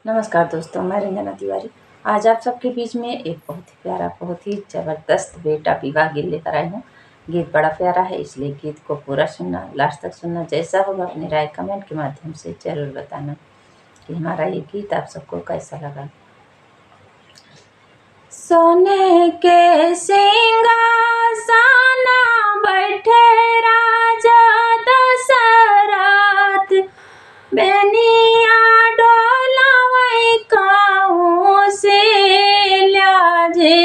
नमस्कार दोस्तों, मैं रंजना तिवारी। आज आप सबके बीच में एक बहुत ही प्यारा, बहुत ही ज़बरदस्त बेटा विवाह गीत लेकर आई हूँ। गीत बड़ा प्यारा है, इसलिए गीत को पूरा सुनना, लास्ट तक सुनना। जैसा होगा अपनी राय कमेंट के माध्यम से ज़रूर बताना कि हमारा ये गीत आप सबको कैसा लगा। सोने के सिंहासन बैठे राजा दशरथ, बेनिया डोलावै काहू से ल्याजे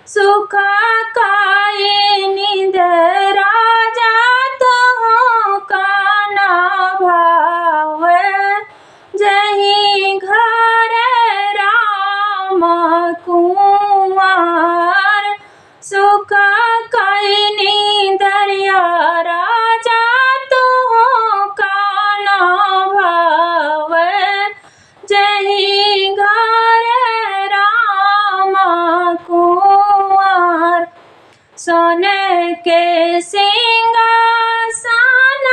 सुखा काई नींद राजा तो काना भावे जही घर राम कुंवर सुखा काई नींदरिया राजा तो काना भावे जही घर राम कुंवर। सोने के सिंहासन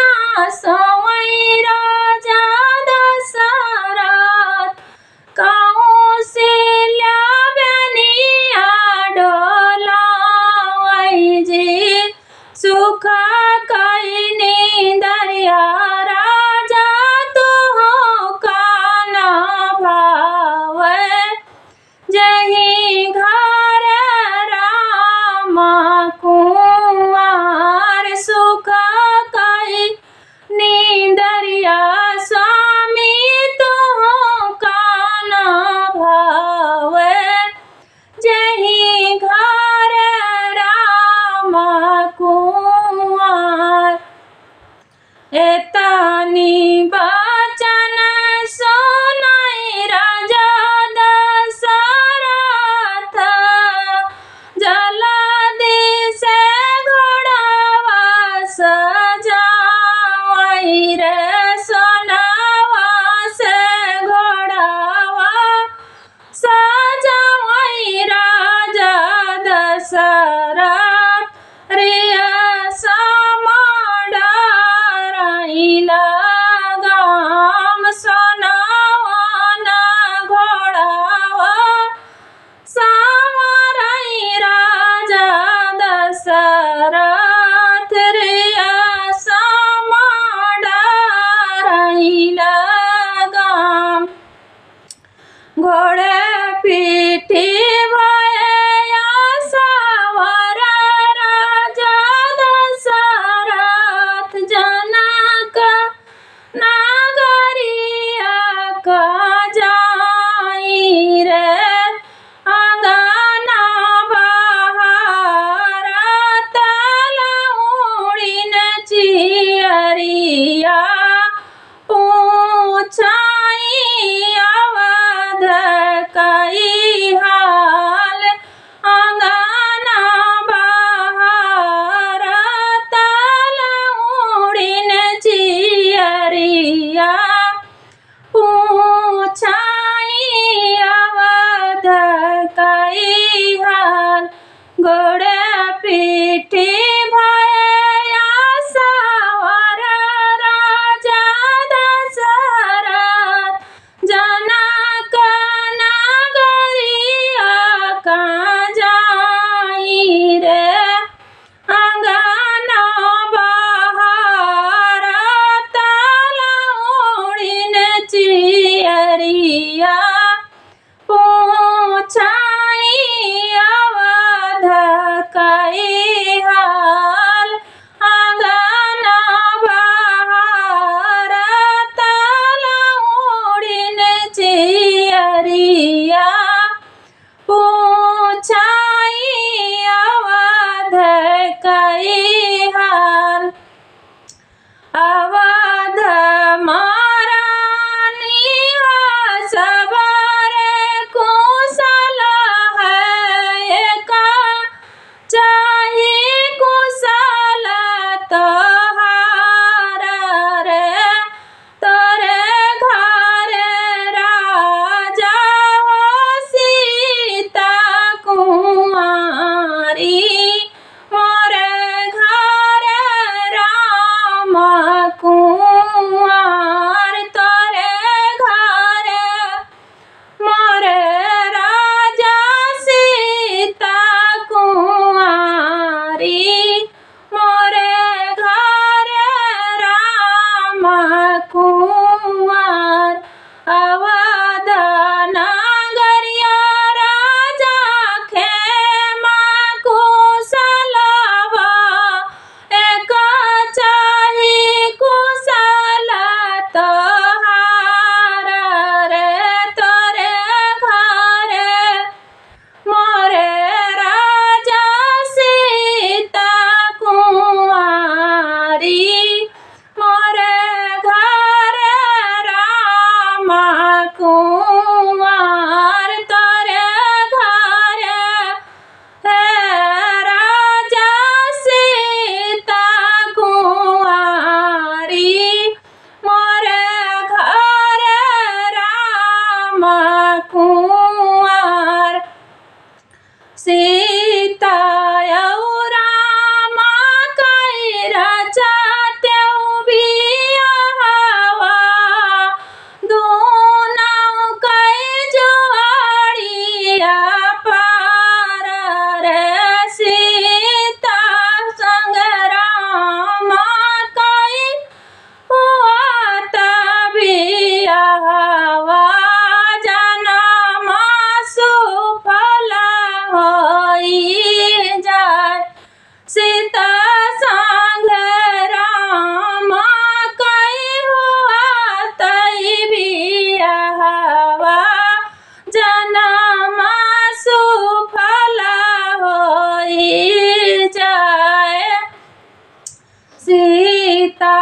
सोई राजा दशरथ, कौशल्या बेनिया डोलावै जी सुखा काई नींदरिया राजा तो काना भावे जही घर राम कुंवर सुखा काई नींदरिया स्वामी तो काना भावे जही घर राम कुंवर। एतानी बचन सुनाई राजा दशरथ, जल्दी से घोड़वा सजावै रे सोनावा से घोड़वा सजावै राजा दशरथ रिय लगाम सोनावा ना घोड़ावा सावरई राजा दशरथ रिय लगाम। घोड़े पीठी भया सावर राजा दशरथ, जनक नागरिया का जाई रे अंगना बहार तलउड़िन चियरिया पूछाई अवध कई हाल अंगना बहार तलउड़िन चियरिया पूछाई अवध कई हाल। घोड़े पीठी भया सावर राजा दशरथ, जनक नागरिया का जाई रे अंगना बहार तलउड़िन चियरिया पूछाई अवध कई हाल अंगना बहार तलउड़िन चियरिया पूछाई अवध कई हाल। अवध महारानी सबर कुशल है, का चाही कुशल तोहार रे तोरे घर राजा कुंवर तोरे घर है राजा सीता कुंवारी मोरे घर राम कुंवर सीता रामा कई राजा त्यों बियाहवा दोनों कई जोड़िया पार रे सीता संग रामा कई हुआ तबियाहवा जनमा सुफला होई जाय सीता संग रामा कई हुआ तई बियाहवा जनमा सुफला होई जाय सीता